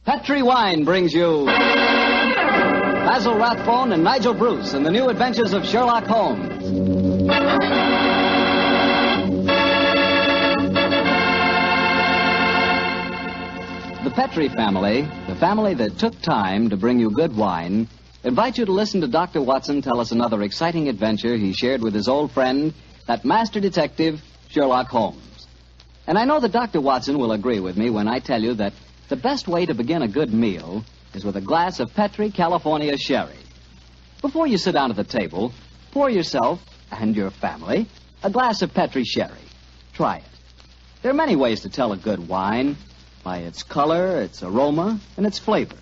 Petri Wine brings you Basil Rathbone and Nigel Bruce in the new adventures of Sherlock Holmes. The Petri family, the family that took time to bring you good wine, invite you to listen to Dr. Watson tell us another exciting adventure he shared with his old friend, that master detective, Sherlock Holmes. And I know that Dr. Watson will agree with me when I tell you that the best way to begin a good meal is with a glass of Petri California sherry. Before you sit down at the table, pour yourself and your family a glass of Petri sherry. Try it. There are many ways to tell a good wine, by its color, its aroma, and its flavor.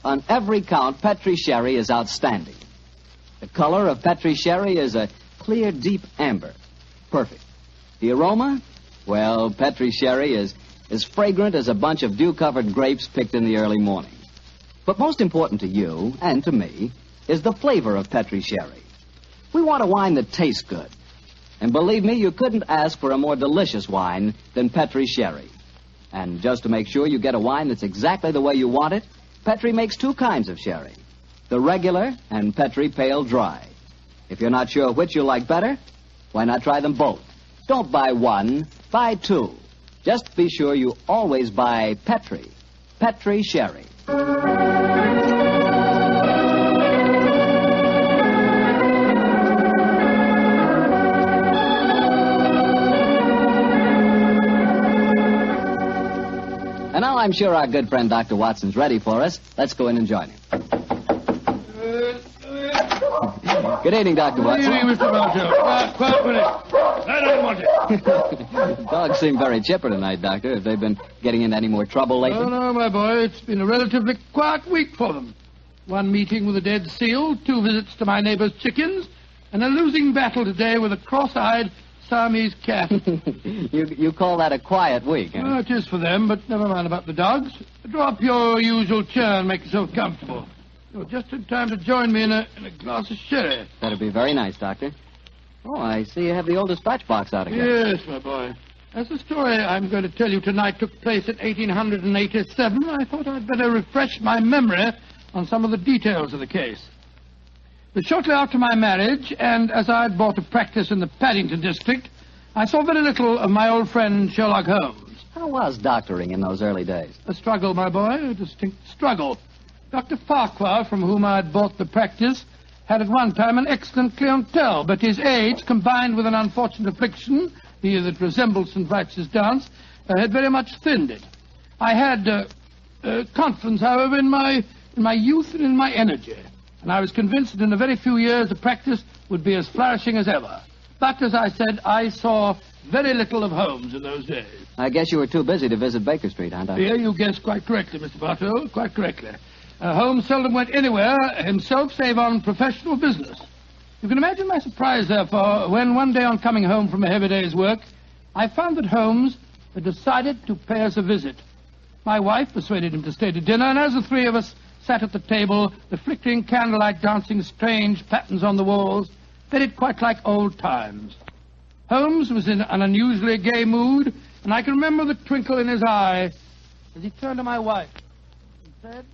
On every count, Petri sherry is outstanding. The color of Petri sherry is a clear, deep amber. Perfect. The aroma? Well, Petri sherry is as fragrant as a bunch of dew-covered grapes picked in the early morning. But most important to you, and to me, is the flavor of Petri sherry. We want a wine that tastes good. And believe me, you couldn't ask for a more delicious wine than Petri sherry. And just to make sure you get a wine that's exactly the way you want it, Petri makes two kinds of sherry, the regular and Petri Pale Dry. If you're not sure which you like better, why not try them both? Don't buy one, buy two. Just be sure you always buy Petri Sherry. And now I'm sure our good friend Dr. Watson's ready for us. Let's go in and join him. Good evening, Dr. Watson. Good evening, Mr. Bartell. Quiet minute. I don't want it. Dogs seem very chipper tonight, Doctor. Have they been getting into any more trouble lately? Oh, no, my boy. It's been a relatively quiet week for them. One meeting with a dead seal, 2 visits to my neighbor's chickens, and a losing battle today with a cross-eyed Siamese cat. You call that a quiet week, huh? Oh, it is for them, but never mind about the dogs. Draw up your usual chair and make yourself comfortable. You're just in time to join me in a glass of sherry. That'd be very nice, Doctor. Oh, I see you have the old dispatch box out again. Yes, my boy. As the story I'm going to tell you tonight took place in 1887, I thought I'd better refresh my memory on some of the details of the case. But shortly after my marriage, and as I'd bought a practice in the Paddington district, I saw very little of my old friend Sherlock Holmes. How was doctoring in those early days? A struggle, my boy, a distinct struggle. Dr. Farquhar, from whom I'd bought the practice, had at one time an excellent clientele, but his age, combined with an unfortunate affliction, he that resembles St. Vitus' dance, had very much thinned it. I had confidence, however, in my youth and in my energy, and I was convinced that in a very few years the practice would be as flourishing as ever. But, as I said, I saw very little of Holmes in those days. I guess you were too busy to visit Baker Street, huh, Doctor? Yeah, you guessed quite correctly, Mr. Bartow, quite correctly. Holmes seldom went anywhere himself save on professional business. You can imagine my surprise, therefore, when one day on coming home from a heavy day's work, I found that Holmes had decided to pay us a visit. My wife persuaded him to stay to dinner, and as the three of us sat at the table, the flickering candlelight dancing strange patterns on the walls, felt quite like old times. Holmes was in an unusually gay mood, and I can remember the twinkle in his eye as he turned to my wife and said,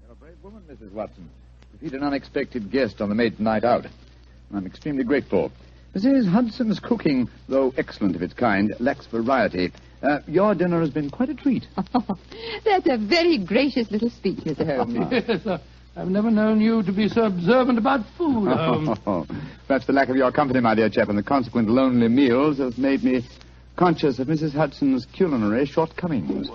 "You're a brave woman, Mrs. Watson. To feed an unexpected guest on the maiden night out. I'm extremely grateful. Mrs. Hudson's cooking, though excellent of its kind, lacks variety. Your dinner has been quite a treat." Oh, that's a very gracious little speech, Mr. Holmes. Yes, I've never known you to be so observant about food, Holmes. Perhaps the lack of your company, my dear chap, and the consequent lonely meals have made me conscious of Mrs. Hudson's culinary shortcomings.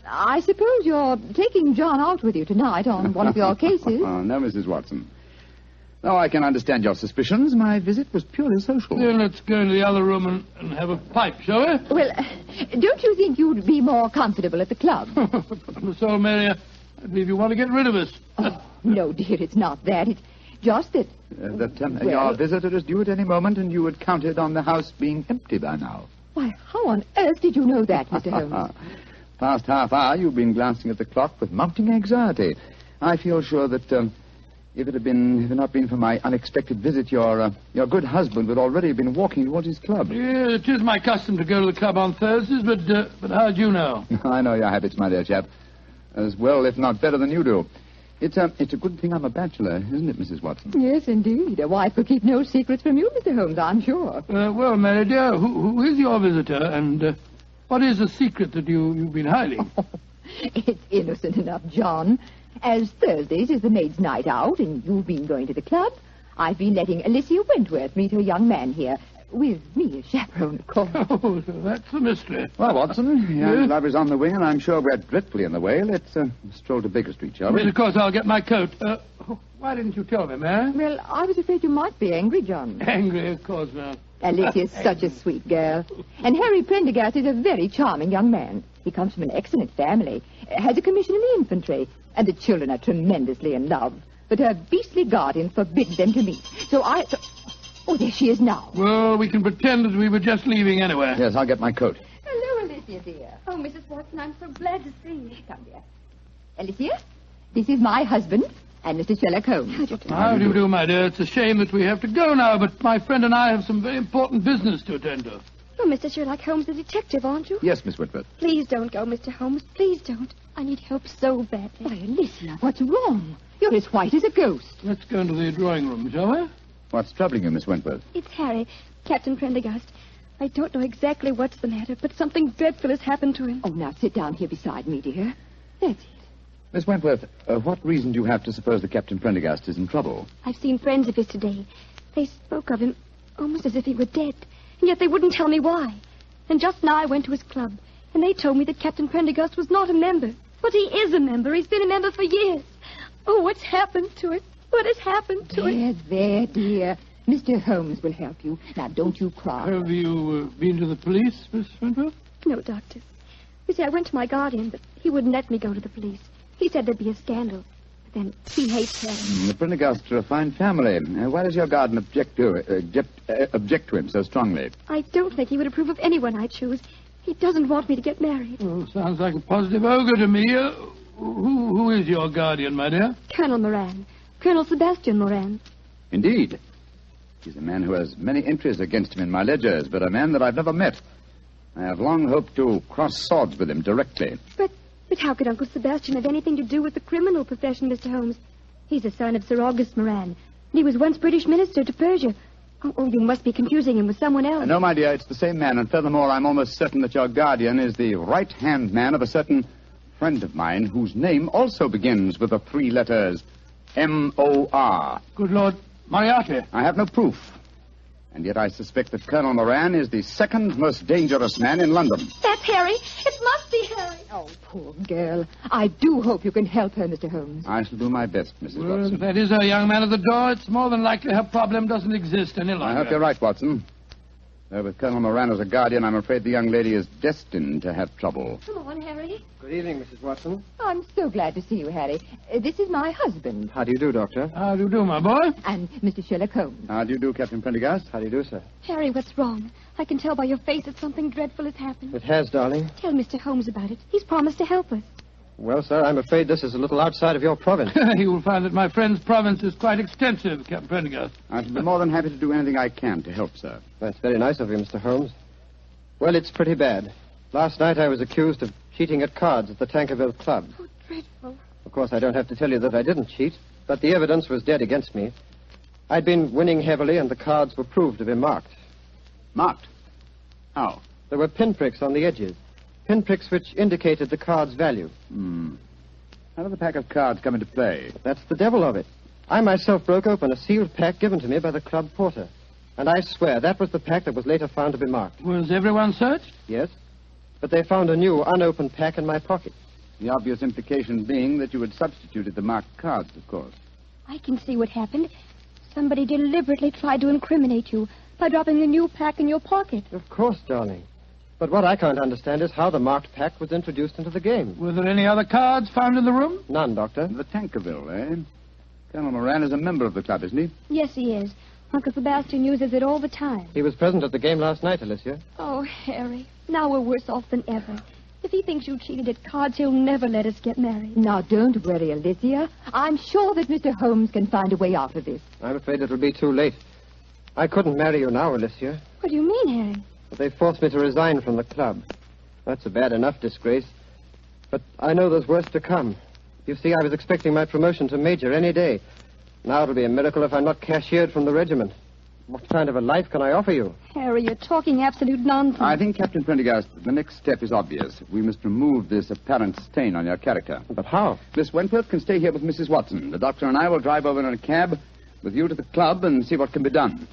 I suppose you're taking John out with you tonight on one of your cases. Oh, no, Mrs. Watson. Though I can understand your suspicions, my visit was purely social. Then let's go into the other room and have a pipe, shall we? Well, don't you think you'd be more comfortable at the club? Miss Old Mary, I believe you want to get rid of us. Oh, no, dear, it's not that. It's just that... Your visitor is due at any moment, and you had counted on the house being empty by now. Why, how on earth did you know that, Mr. Holmes? Past half hour, you've been glancing at the clock with mounting anxiety. I feel sure that If it had not been for my unexpected visit, your good husband would already have been walking towards his club. Yeah, it is my custom to go to the club on Thursdays, but how'd you know? I know your habits, my dear chap. As well, if not better than you do. It's a good thing I'm a bachelor, isn't it, Mrs. Watson? Yes, indeed. A wife could keep no secrets from you, Mr. Holmes, I'm sure. Well, Mary dear, who is your visitor, and what is the secret that you've been hiding? Oh, it's innocent enough, John. As Thursdays is the maid's night out, and you've been going to the club, I've been letting Alicia Wentworth meet her young man here. With me as chaperone, of course. Oh, so that's the mystery. Well, Watson, young love is on the wing, and I'm sure we're dreadfully in the way. Let's stroll to Baker Street, shall we? Yes, of course, I'll get my coat. Why didn't you tell me, Mary? Well, I was afraid you might be angry, John. Angry, of course, ma'am. Alicia's such a sweet girl. And Harry Prendergast is a very charming young man. He comes from an excellent family, has a commission in the infantry, and the children are tremendously in love. But her beastly guardian forbids them to meet. Oh, there she is now. Well, we can pretend that we were just leaving anyway. Yes, I'll get my coat. Hello, Alicia, dear. Oh, Mrs. Watson, I'm so glad to see you. Come, dear. Alicia, this is my husband and Mr. Sherlock Holmes. How do you do, my dear? It's a shame that we have to go now, but my friend and I have some very important business to attend to. Oh, Mr. Sherlock Holmes, the detective, aren't you? Yes, Miss Whitworth. Please don't go, Mr. Holmes. Please don't. I need help so badly. Why, Alicia, what's wrong? You're as white as a ghost. Let's go into the drawing room, shall we? What's troubling you, Miss Wentworth? It's Harry, Captain Prendergast. I don't know exactly what's the matter, but something dreadful has happened to him. Oh, now sit down here beside me, dear. That's it. Miss Wentworth, what reason do you have to suppose that Captain Prendergast is in trouble? I've seen friends of his today. They spoke of him almost as if he were dead, and yet they wouldn't tell me why. And just now I went to his club, and they told me that Captain Prendergast was not a member. But he is a member. He's been a member for years. Oh, what's happened to it? What has happened to it? There, dear. Mr. Holmes will help you. Now, don't you cry. Have you been to the police, Miss Wentworth? No, Doctor. You see, I went to my guardian, but he wouldn't let me go to the police. He said there'd be a scandal. But then he hates Harry. The Prendergasts are a fine family. Why does your guardian object to him so strongly? I don't think he would approve of anyone I choose. He doesn't want me to get married. Oh, sounds like a positive ogre to me. Who is your guardian, my dear? Colonel Moran. Colonel Sebastian Moran. Indeed. He's a man who has many entries against him in my ledgers, but a man that I've never met. I have long hoped to cross swords with him directly. But how could Uncle Sebastian have anything to do with the criminal profession, Mr. Holmes? He's the son of Sir August Moran, and he was once British minister to Persia. Oh, you must be confusing him with someone else. No, my dear, it's the same man, and furthermore, I'm almost certain that your guardian is the right-hand man of a certain friend of mine whose name also begins with the three letters M-O-R. Good Lord, Moriarty. I have no proof. And yet I suspect that Colonel Moran is the second most dangerous man in London. That's Harry. It must be Harry. Oh, poor girl. I do hope you can help her, Mr. Holmes. I shall do my best, Mrs. Well, Watson. if that is our young man at the door, it's more than likely her problem doesn't exist any longer. I hope you're right, Watson. Though with Colonel Moran as a guardian, I'm afraid the young lady is destined to have trouble. Come on, Harry. Good evening, Mrs. Watson. I'm so glad to see you, Harry. This is my husband. How do you do, Doctor? How do you do, my boy? And Mr. Sherlock Holmes. How do you do, Captain Prendergast? How do you do, sir? Harry, what's wrong? I can tell by your face that something dreadful has happened. It has, darling. Tell Mr. Holmes about it. He's promised to help us. Well, sir, I'm afraid this is a little outside of your province. You will find that my friend's province is quite extensive, Captain Prendergast. I shall be more than happy to do anything I can to help, sir. That's very nice of you, Mr. Holmes. Well, it's pretty bad. Last night I was accused of cheating at cards at the Tankerville Club. Oh, dreadful. Of course, I don't have to tell you that I didn't cheat, but the evidence was dead against me. I'd been winning heavily, and the cards were proved to be marked. Marked? How? There were pinpricks on the edges. Pinpricks which indicated the card's value. How did the pack of cards come into play? That's the devil of it. I myself broke open a sealed pack given to me by the club porter. And I swear that was the pack that was later found to be marked. Was everyone searched? Yes. But they found a new, unopened pack in my pocket. The obvious implication being that you had substituted the marked cards, of course. I can see what happened. Somebody deliberately tried to incriminate you by dropping the new pack in your pocket. Of course, darling. But what I can't understand is how the marked pack was introduced into the game. Were there any other cards found in the room? None, Doctor. The Tankerville, eh? Colonel Moran is a member of the club, isn't he? Yes, he is. Uncle Sebastian uses it all the time. He was present at the game last night, Alicia. Oh, Harry, now we're worse off than ever. If he thinks you cheated at cards, he'll never let us get married. Now, don't worry, Alicia. I'm sure that Mr. Holmes can find a way out of this. I'm afraid it'll be too late. I couldn't marry you now, Alicia. What do you mean, Harry? But they forced me to resign from the club. That's a bad enough disgrace. But I know there's worse to come. You see, I was expecting my promotion to major any day. Now it'll be a miracle if I'm not cashiered from the regiment. What kind of a life can I offer you? Harry, you're talking absolute nonsense. I think, Captain Prendergast, the next step is obvious. We must remove this apparent stain on your character. But how? Miss Wentworth can stay here with Mrs. Watson. The doctor and I will drive over in a cab with you to the club and see what can be done.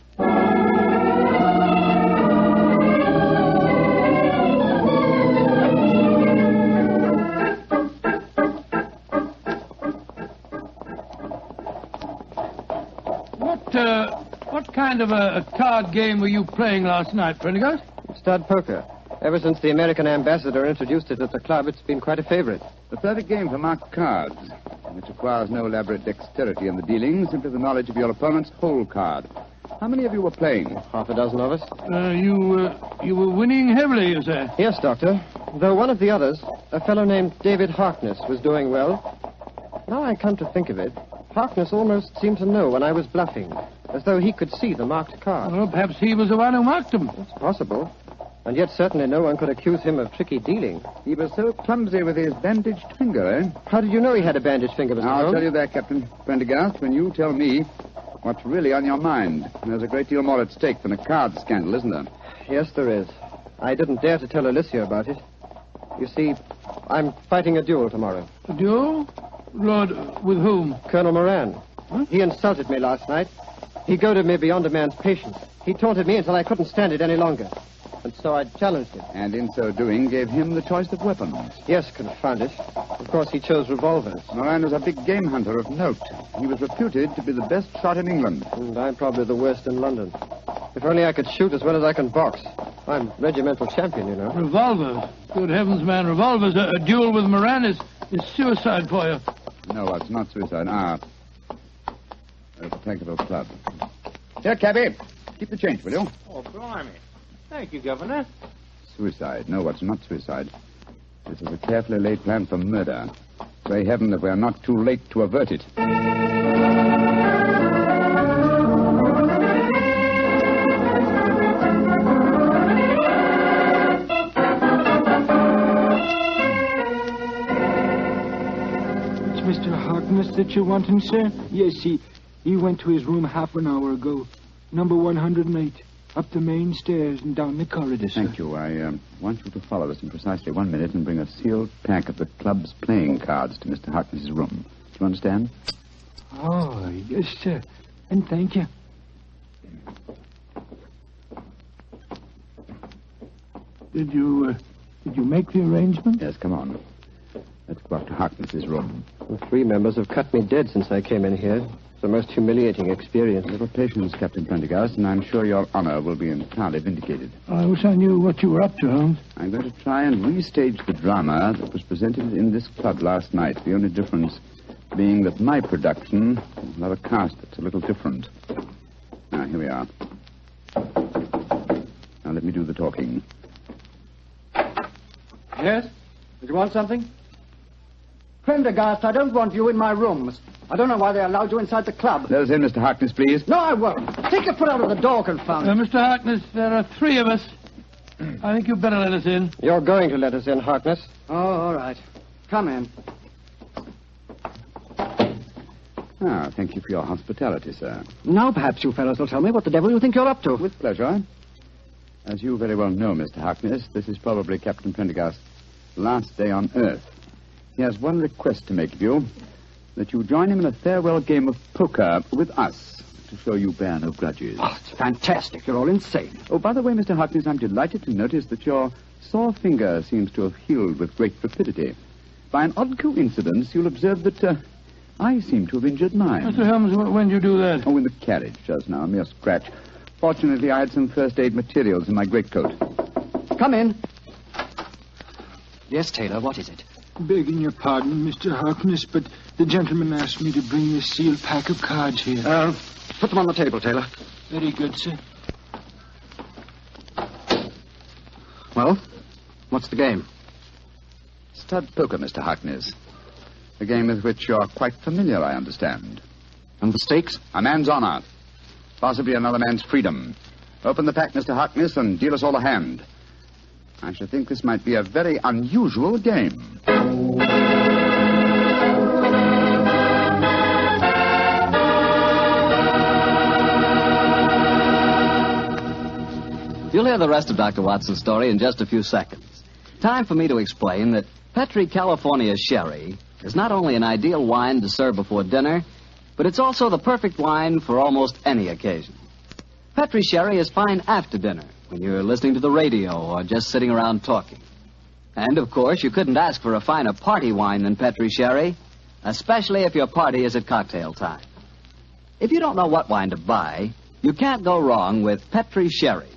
What kind of a card game were you playing last night, Prendergast? Stud poker. Ever since the American ambassador introduced it at the club, it's been quite a favorite. The perfect game for marked cards, which requires no elaborate dexterity in the dealing, simply the knowledge of your opponent's whole card. How many of you were playing? Half a dozen of us. You were winning heavily, you say? Yes, Doctor. Though one of the others, a fellow named David Harkness, was doing well. Now I come to think of it, Harkness almost seemed to know when I was bluffing, as though he could see the marked card. Well, perhaps he was the one who marked them. It's possible. And yet certainly no one could accuse him of tricky dealing. He was so clumsy with his bandaged finger, eh? How did you know he had a bandaged finger, Mr. I'll Holmes? tell you that, Captain Prendergast, when you tell me what's really on your mind. There's a great deal more at stake than a card scandal, isn't there? Yes, there is. I didn't dare to tell Alicia about it. You see, I'm fighting a duel tomorrow. A duel? Lord, with whom? Colonel Moran. Huh? He insulted me last night. He goaded me beyond a man's patience. He taunted me until I couldn't stand it any longer. And so I challenged him. And in so doing, gave him the choice of weapons. Yes, confound it. Of course, he chose revolvers. Moran was a big game hunter of note. He was reputed to be the best shot in England. And I'm probably the worst in London. If only I could shoot as well as I can box. I'm regimental champion, you know. Revolvers? Good heavens, man, revolvers. A duel with Moran is suicide for you. No, it's not suicide. The Tankerville Club. Here, cabby. Keep the change, will you? Oh, blimey. Thank you, Governor. Suicide. No, it's not suicide. This is a carefully laid plan for murder. Pray heaven that we are not too late to avert it. Mr. Harkness that you're wanting, sir? Yes, he went to his room half an hour ago. Number 108. Up the main stairs and down the corridor, sir. Thank you. I want you to follow us in precisely 1 minute and bring a sealed pack of the club's playing cards to Mr. Harkness's room. Do you understand? Oh, yes, sir. And thank you. Did you make the arrangement? Yes, come on. Let's go up to Harkness's room. The 3 members have cut me dead since I came in here. It's the most humiliating experience. A little patience, Captain Prendergast, and I'm sure your honor will be entirely vindicated. I wish I knew what you were up to, Holmes. I'm going to try and restage the drama that was presented in this club last night. The only difference being that my production will have a cast that's a little different. Now, here we are. Now, let me do the talking. Yes? Did you want something? Prendergast, I don't want you in my rooms. I don't know why they allowed you inside the club. Let us in, Mr. Harkness, please. No, I won't. Take your foot out of the door, confound it. Mr. Harkness, there are 3 of us. I think you'd better let us in. You're going to let us in, Harkness. Oh, all right. Come in. Thank you for your hospitality, sir. Now perhaps you fellows will tell me what the devil you think you're up to. With pleasure. As you very well know, Mr. Harkness, this is probably Captain Prendergast's last day on Earth. He has one request to make of you, that you join him in a farewell game of poker with us, to show you bear no grudges. Oh, it's fantastic. You're all insane. Oh, by the way, Mr. Harkness, I'm delighted to notice that your sore finger seems to have healed with great rapidity. By an odd coincidence, you'll observe that I seem to have injured mine. Mr. Holmes, when did you do that? Oh, in the carriage just now, a mere scratch. Fortunately, I had some first aid materials in my greatcoat. Come in. Yes, Taylor, what is it? Begging your pardon, Mr. Harkness, but the gentleman asked me to bring this sealed pack of cards here. Put them on the table, Taylor. Very good, sir. Well, what's the game? stud poker, Mr. Harkness. A game with which you're quite familiar, I understand. And the stakes? A man's honor. Possibly another man's freedom. Open the pack, Mr. Harkness, and deal us all a hand. I should think this might be a very unusual game. You'll hear the rest of Dr. Watson's story in just a few seconds. Time for me to explain that Petri California Sherry is not only an ideal wine to serve before dinner, but it's also the perfect wine for almost any occasion. Petri Sherry is fine after dinner, when you're listening to the radio or just sitting around talking. And, of course, you couldn't ask for a finer party wine than Petri Sherry, especially if your party is at cocktail time. If you don't know what wine to buy, you can't go wrong with Petri Sherry.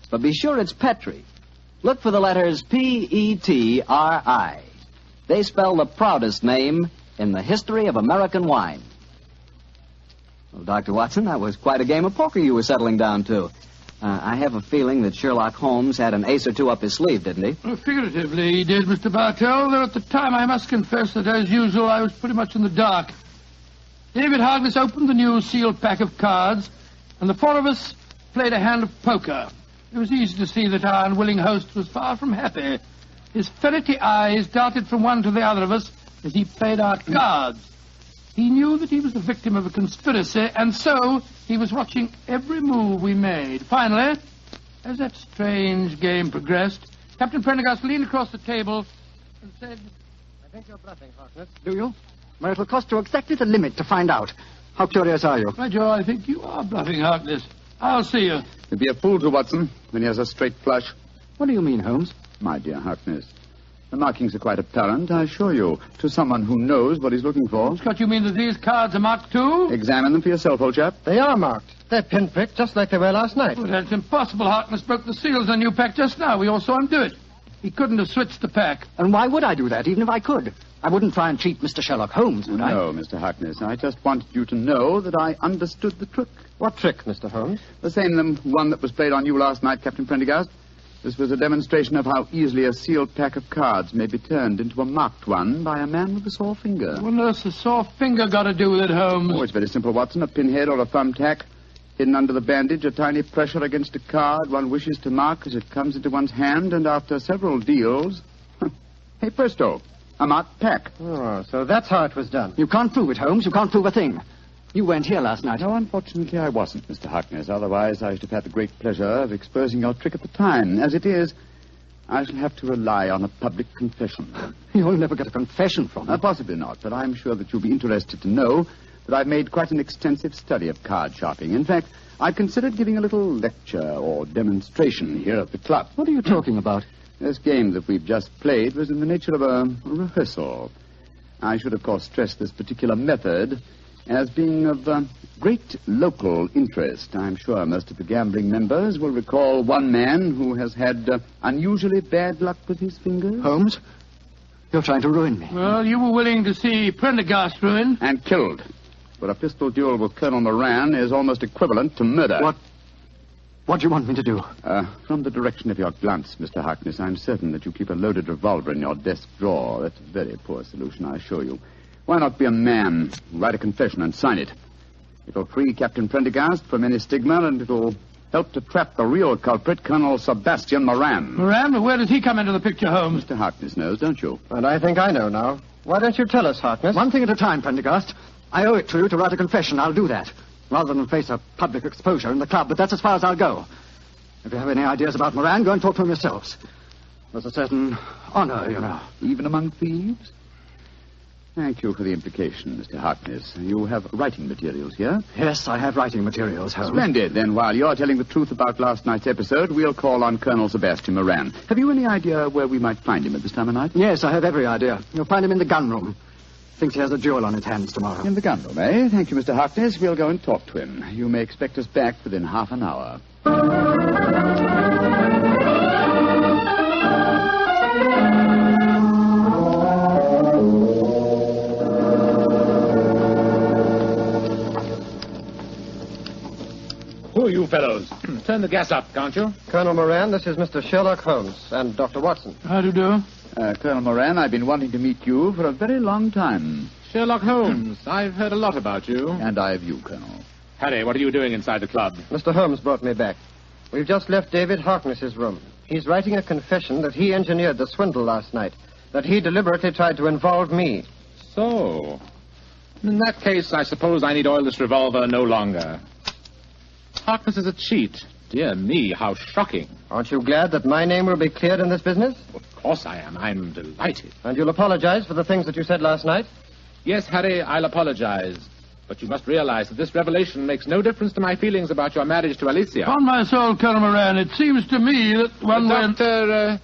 But be sure it's Petri. Look for the letters P-E-T-R-I. They spell the proudest name in the history of American wine. Well, Dr. Watson, that was quite a game of poker you were settling down to. I have a feeling that Sherlock Holmes had an ace or two up his sleeve, didn't he? Well, figuratively, he did, Mr. Bartell, though at the time I must confess that, as usual, I was pretty much in the dark. David Harkness opened the new sealed pack of cards, and the four of us played a hand of poker. It was easy to see that our unwilling host was far from happy. His ferrety eyes darted from one to the other of us as he played our cards. He knew that he was the victim of a conspiracy, and so he was watching every move we made. Finally, as that strange game progressed, Captain Prendergast leaned across the table and said, I think you're bluffing, Harkness. Do you? Well, it'll cost you exactly the limit to find out. How curious are you? By Joe, I think you are bluffing, Harkness. I'll see you. You'd be a fool to, Watson, when he has a straight flush. What do you mean, Holmes? My dear Harkness, the markings are quite apparent, I assure you, to someone who knows what he's looking for. Scott, you mean that these cards are marked too? Examine them for yourself, old chap. They are marked. They're pinpricked, just like they were last night. Oh, that's impossible. Harkness broke the seals on your pack just now. We all saw him do it. He couldn't have switched the pack. And why would I do that, even if I could? I wouldn't try and cheat Mr. Sherlock Holmes, would I? No, Mr. Harkness. I just wanted you to know that I understood the trick. What trick, Mr. Holmes? The same one that was played on you last night, Captain Prendergast. This was a demonstration of how easily a sealed pack of cards may be turned into a marked one by a man with a sore finger. What on earth's a sore finger got to do with it, Holmes? Oh, it's very simple, Watson. A pinhead or a thumbtack hidden under the bandage, a tiny pressure against a card one wishes to mark as it comes into one's hand, and after several deals, hey, presto, a marked pack. Oh, so that's how it was done. You can't prove it, Holmes. You can't prove a thing. You weren't here last night. No, unfortunately, I wasn't, Mr. Harkness. Otherwise, I should have had the great pleasure of exposing your trick at the time. As it is, I shall have to rely on a public confession. You'll never get a confession from me. Possibly not, but I'm sure that you'll be interested to know that I've made quite an extensive study of card sharping. In fact, I considered giving a little lecture or demonstration here at the club. What are you talking about? This game that we've just played was in the nature of a rehearsal. I should, of course, stress this particular method as being of great local interest. I'm sure most of the gambling members will recall one man who has had unusually bad luck with his fingers. Holmes, you're trying to ruin me. Well, you were willing to see Prendergast ruined. And killed. But a pistol duel with Colonel Moran is almost equivalent to murder. What do you want me to do? From the direction of your glance, Mr. Harkness, I'm certain that you keep a loaded revolver in your desk drawer. That's a very poor solution, I assure you. Why not be a man, write a confession, and sign it? It'll free Captain Prendergast from any stigma, and it'll help to trap the real culprit, Colonel Sebastian Moran. Moran? Where does he come into the picture, Holmes? Mr. Harkness knows, don't you? And I think I know now. Why don't you tell us, Harkness? One thing at a time, Prendergast. I owe it to you to write a confession. I'll do that, rather than face a public exposure in the club, but that's as far as I'll go. If you have any ideas about Moran, go and talk to him yourselves. There's a certain honor, you know. Even among thieves? Thank you for the implication, Mr. Harkness. You have writing materials here? Yes, I have writing materials, Holmes. Splendid. Then while you're telling the truth about last night's episode, we'll call on Colonel Sebastian Moran. Have you any idea where we might find him at this time of night? Yes, I have every idea. You'll find him in the gun room. Thinks he has a duel on his hands tomorrow. In the gun room, eh? Thank you, Mr. Harkness. We'll go and talk to him. You may expect us back within half an hour. Who are you fellows? Turn the gas up, can't you? Colonel Moran, this is Mr. Sherlock Holmes and Dr. Watson. How do you do? Colonel Moran, I've been wanting to meet you for a very long time. Sherlock Holmes, I've heard a lot about you. And I of you, Colonel. Harry, what are you doing inside the club? Mr. Holmes brought me back. We've just left David Harkness's room. He's writing a confession that he engineered the swindle last night, that he deliberately tried to involve me. So, in that case, I suppose I need oil this revolver no longer. Harkness is a cheat. Dear me, how shocking. Aren't you glad that my name will be cleared in this business? Of course I am. I'm delighted. And you'll apologize for the things that you said last night? Yes, Harry, I'll apologize. But you must realize that this revelation makes no difference to my feelings about your marriage to Alicia. Upon my soul, Colonel Moran, it seems to me that one Dr.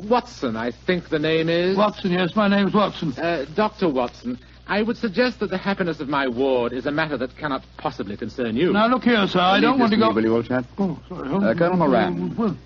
Watson, I think the name is. Watson, yes, my name's Watson. Dr. Watson, I would suggest that the happiness of my ward is a matter that cannot possibly concern you. Now, look here, sir, I don't want to go... Will you, old chap? Oh, sorry. Colonel Moran,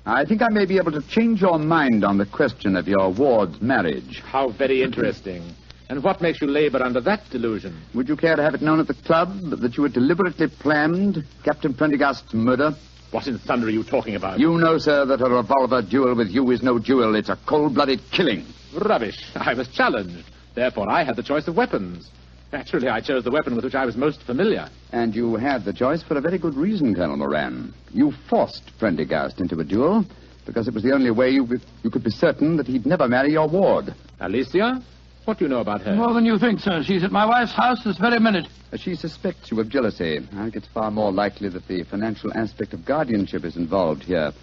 I think I may be able to change your mind on the question of your ward's marriage. How very interesting. And what makes you labor under that delusion? Would you care to have it known at the club that you had deliberately planned Captain Prendergast's murder? What in thunder are you talking about? You know, sir, that a revolver duel with you is no duel. It's a cold-blooded killing. Rubbish. I was challenged. Therefore, I had the choice of weapons. Naturally, I chose the weapon with which I was most familiar. And you had the choice for a very good reason, Colonel Moran. You forced Prendergast into a duel because it was the only way you could be certain that he'd never marry your ward. Alicia? What do you know about her? More than you think, sir. She's at my wife's house this very minute. She suspects you of jealousy. I think it's far more likely that the financial aspect of guardianship is involved here.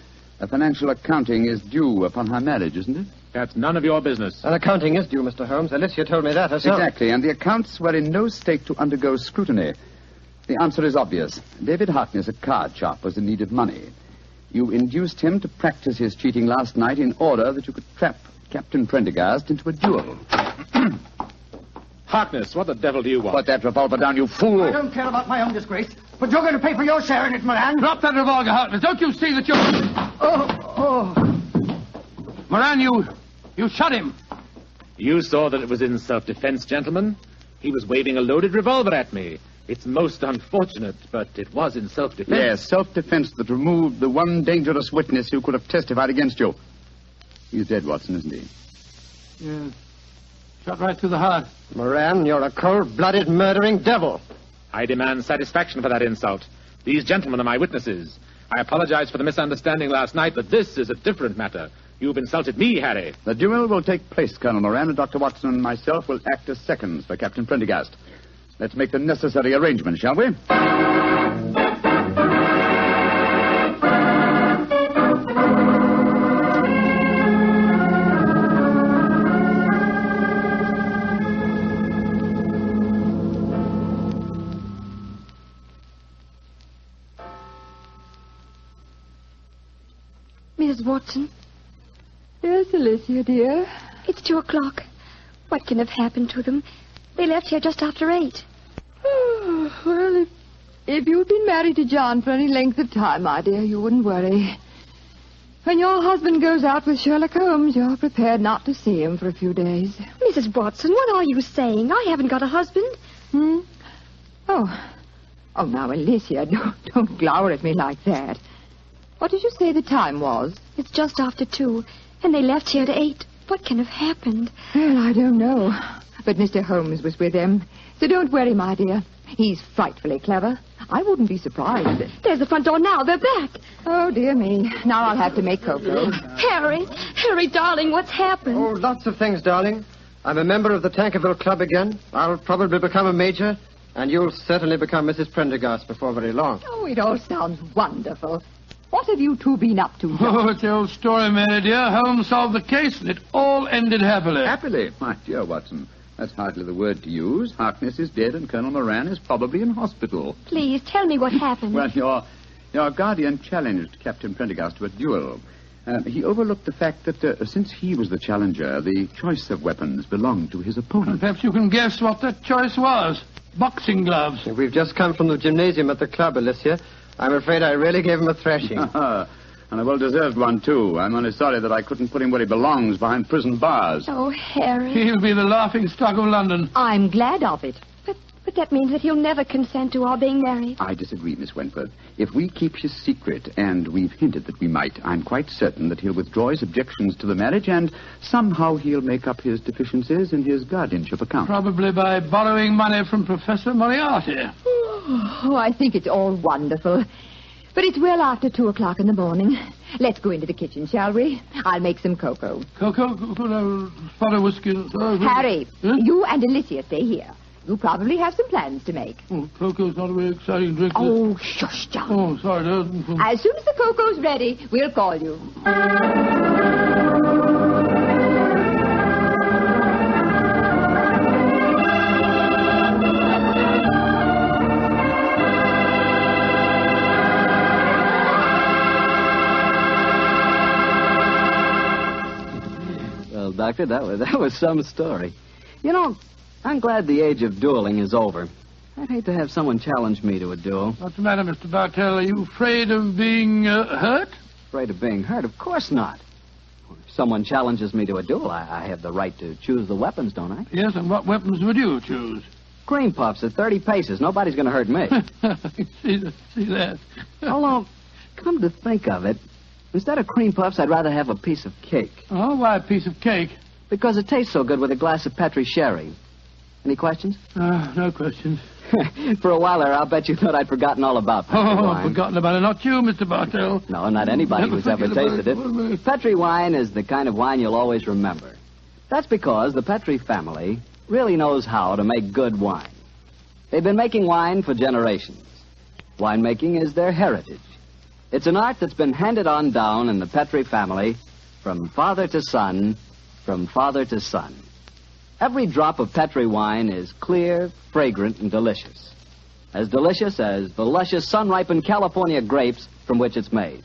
A financial accounting is due upon her marriage, isn't it? That's none of your business. An accounting is due, Mr. Holmes. Alicia told me that herself. Exactly, and the accounts were in no state to undergo scrutiny. The answer is obvious. David Harkness, a card sharp, was in need of money. You induced him to practice his cheating last night in order that you could trap Captain Prendergast into a duel. Harkness, what the devil do you want? Put that revolver down, you fool. I don't care about my own disgrace, but you're going to pay for your share in it, Moran. Drop that revolver, Harkness. Don't you see that you're... Moran, you shot him. You saw that it was in self-defense, gentlemen. He was waving a loaded revolver at me. It's most unfortunate, but it was in self-defense. Yes, self-defense that removed the one dangerous witness who could have testified against you. He's dead, Watson, isn't he? Yes. Shot right through the heart. Moran, you're a cold-blooded, murdering devil. I demand satisfaction for that insult. These gentlemen are my witnesses. I apologize for the misunderstanding last night, but this is a different matter. You've insulted me, Harry. The duel will take place, Colonel Moran, and Dr. Watson and myself will act as seconds for Captain Prendergast. Let's make the necessary arrangements, shall we? Mrs. Watson, Yes, Alicia, dear. it's 2:00. What can have happened to them? They left here just after 8. Well, if you'd been married to John for any length of time, my dear, you wouldn't worry. When your husband goes out with Sherlock Holmes, you're prepared not to see him for a few days. Mrs. Watson, what are you saying? I haven't got a husband. Oh, now, Alicia, don't glower at me like that. What did you say the time was? It's just after 2, and they left here at 8. What can have happened? Well, I don't know. But Mr. Holmes was with them. So don't worry, my dear. He's frightfully clever. I wouldn't be surprised. There's the front door now. They're back. Oh, dear me. Now I'll have to make cocoa. Harry, darling, what's happened? Oh, lots of things, darling. I'm a member of the Tankerville Club again. I'll probably become a major, and you'll certainly become Mrs. Prendergast before very long. Oh, it all sounds wonderful. What have you two been up to, John? Oh, it's the old story, Mary dear. Holmes solved the case, and it all ended happily. Happily? My dear Watson, that's hardly the word to use. Harkness is dead, and Colonel Moran is probably in hospital. Please, tell me what happened. Well, your guardian challenged Captain Prendergast to a duel. He overlooked the fact that since he was the challenger, the choice of weapons belonged to his opponent. Perhaps you can guess what that choice was. Boxing gloves. We've just come from the gymnasium at the club, Alicia. I'm afraid I really gave him a thrashing. And a well-deserved one, too. I'm only sorry that I couldn't put him where he belongs, behind prison bars. Oh, Harry. He'll be the laughing stock of London. I'm glad of it. But But that means that he'll never consent to our being married. I disagree, Miss Wentworth. If we keep his secret, and we've hinted that we might, I'm quite certain that he'll withdraw his objections to the marriage, and somehow he'll make up his deficiencies in his guardianship account. Probably by borrowing money from Professor Moriarty. Oh, I think it's all wonderful. But it's well after 2 o'clock in the morning. Let's go into the kitchen, shall we? I'll make some cocoa. Cocoa? Spot of whiskey? Harry, you and Alicia stay here. You probably have some plans to make. Oh, cocoa's not a very exciting drink. Oh, shush, John. Oh, sorry. As soon as the cocoa's ready, we'll call you. Well, Doctor, that was some story. You know, I'm glad the age of dueling is over. I'd hate to have someone challenge me to a duel. What's the matter, Mr. Bartell? Are you afraid of being hurt? Afraid of being hurt? Of course not. If someone challenges me to a duel, I have the right to choose the weapons, don't I? Yes, and what weapons would you choose? Cream puffs at 30 paces. Nobody's going to hurt me. see that. Although, come to think of it, instead of cream puffs, I'd rather have a piece of cake. Oh, why a piece of cake? Because it tastes so good with a glass of Petri sherry. Any questions? No questions. For a while there, I'll bet you thought I'd forgotten all about Petri wine. Forgotten about it. Not you, Mr. Bartell. No, not anybody who's ever tasted it. Petri wine is the kind of wine you'll always remember. That's because the Petri family really knows how to make good wine. They've been making wine for generations. Winemaking is their heritage. It's an art that's been handed on down in the Petri family from father to son, from father to son. Every drop of Petri wine is clear, fragrant, and delicious. As delicious as the luscious, sun-ripened California grapes from which it's made.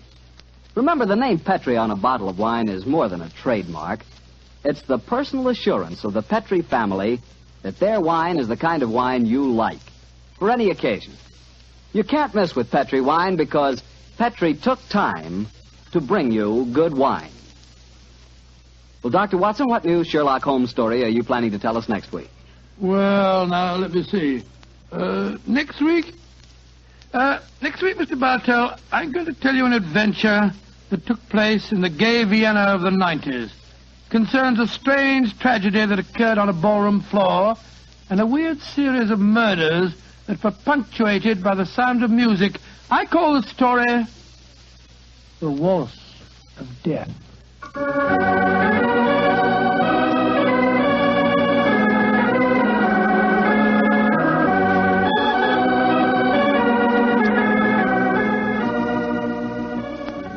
Remember, the name Petri on a bottle of wine is more than a trademark. It's the personal assurance of the Petri family that their wine is the kind of wine you like, for any occasion. You can't miss with Petri wine because Petri took time to bring you good wine. Well, Dr. Watson, what new Sherlock Holmes story are you planning to tell us next week? Well, now, let me see. Next week, Mr. Bartell, I'm going to tell you an adventure that took place in the gay Vienna of the 90s. Concerns a strange tragedy that occurred on a ballroom floor and a weird series of murders that were punctuated by the sound of music. I call the story The Waltz of Death.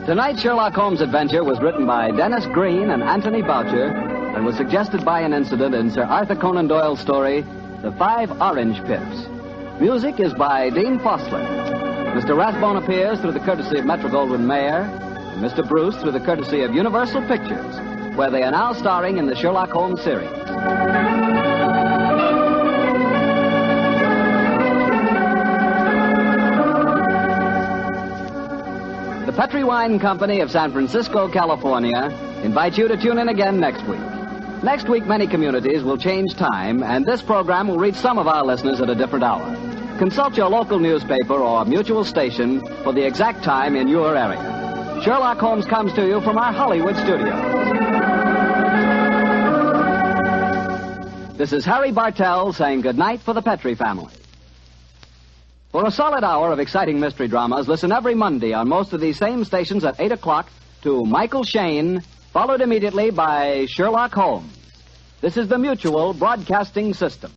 Tonight's Sherlock Holmes adventure was written by Dennis Green and Anthony Boucher and was suggested by an incident in Sir Arthur Conan Doyle's story, The 5 Orange Pips. Music is by Dean Fossler. Mr. Rathbone appears through the courtesy of Metro-Goldwyn-Mayer, and Mr. Bruce through the courtesy of Universal Pictures, where they are now starring in the Sherlock Holmes series. The Petri Wine Company of San Francisco, California, invites you to tune in again next week. Next week, many communities will change time, and this program will reach some of our listeners at a different hour. Consult your local newspaper or mutual station for the exact time in your area. Sherlock Holmes comes to you from our Hollywood studios. This is Harry Bartell saying goodnight for the Petri family. For a solid hour of exciting mystery dramas, listen every Monday on most of these same stations at 8 o'clock to Michael Shayne, followed immediately by Sherlock Holmes. This is the Mutual Broadcasting System.